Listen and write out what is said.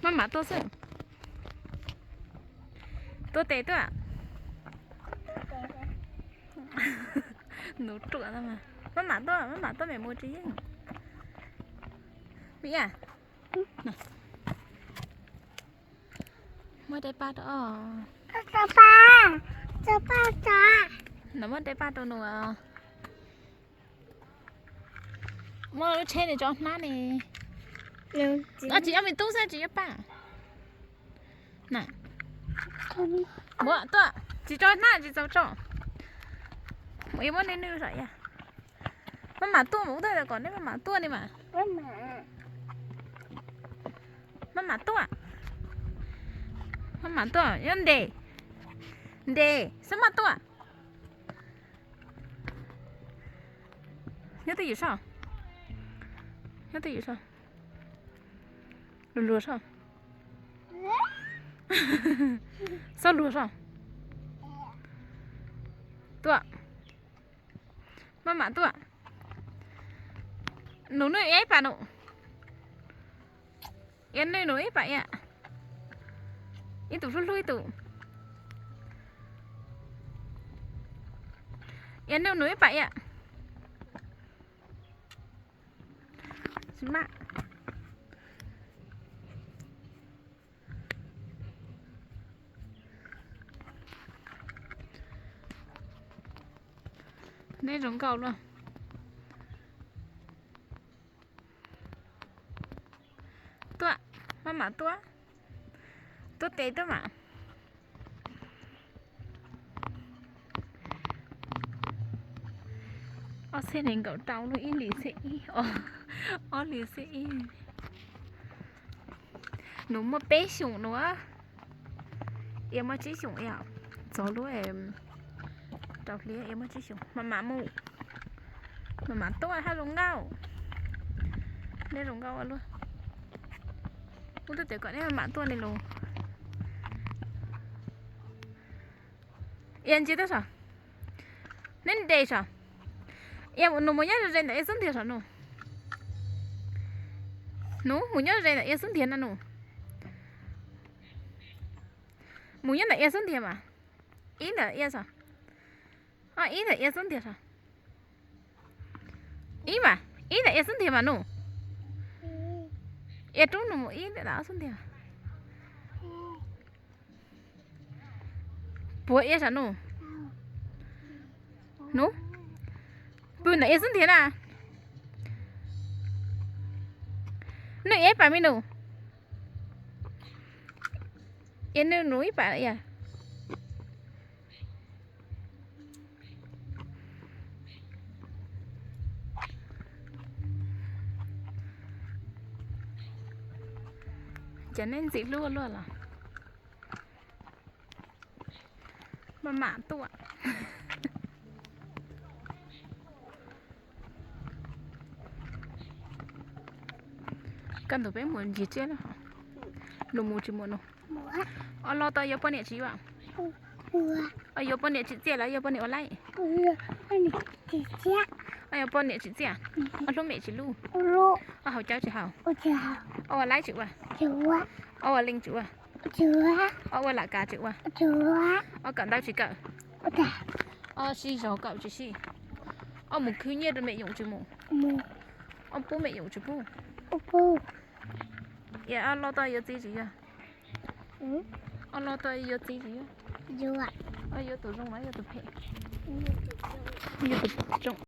Mama tua sự. Tua tệ tua. Nấu trộn ra mà. Mama tua mẹ mua trí. Mỹ à? Nè. Mua đây ba đó. Cho ba. Nó mua đây ba đó nữa. Mua trên này cho má này. Nó chỉ ăn mình tốt ra chỉ cho ba. Nè. Mua tua. Chỉ cho má chỉ cho. Mỗi món nên nuôi rồi à. Mama tua mà đây là còn đấy mama tua này mà. Mama tua. Mama tua, yon de. De, sama tua. Nhớ tới gì sao? Nhớ tới gì sao? Lùa sao? Sao lùa sao? Tua. Mama tua. Nấu nuôi ép à nụ. Yên nuôi nấu ép vậy ạ. Yên tụ lui tụ. Yên nuôi nấu ép vậy ạ. Xin mạ. Nên giống cầu luôn. Tua, mama tua. Tua tê tua mà. Ở trên hình cậu trâu nó in lì xị. Ở lì xị. Nó mà bé sủng nữa. Em mà chỉ sủng em. Cháu lúc em trâu lía em mà chỉ sủng. Mama mụ. Mama tua hay rồng gao. Nên rồng gao luôn. Ủa tôi gọi đây mama tua này luôn. Yên chứ đó sao? Nên đây sao? Em nó muốn nhớ ra là em sống thiệt sao nó? Nó muốn nhớ ra là em sống thiệt nó. Muốn nhớ là em sống thiệt mà. Ý là em sao? À ý là em sống thiệt sao? Ý là em sống thiệt mà nó. Em trúng nó một ý là đã sống thiệt. Bố em sao nó? Nó? Bữa nãy em sống thiệt à? Nó ép bà mình đâu? Em nó núi bà đấy à? Cho nên gì luôn luôn là mama tua. Cần tụi bé muốn gì chết đó hả? Nó mua chỉ muốn nó. Ở lo tao yêu bao nhiêu chỉ vậy? Ở yêu bao nhiêu chỉ chết là yêu bao nhiêu lại? Ở yêu bao nhiêu chỉ chết? Ở lúc mẹ chỉ lu. Ở hậu cháu chỉ hậu. Ở lại chịu à? Ở linh chịu à? Ở lại cả chịu à? Ở cận tao chỉ cậu. Ở xì gió cậu chỉ xì. Ở một thứ nhiêu mẹ dùng chữ mù. Ở bố mẹ dùng chữ bố. Dạ ở lo tao yêu gì à? Ở lo tao yêu gì à? Ở yêu tụi rong ấy yêu tụi phê. Yêu tụi rong.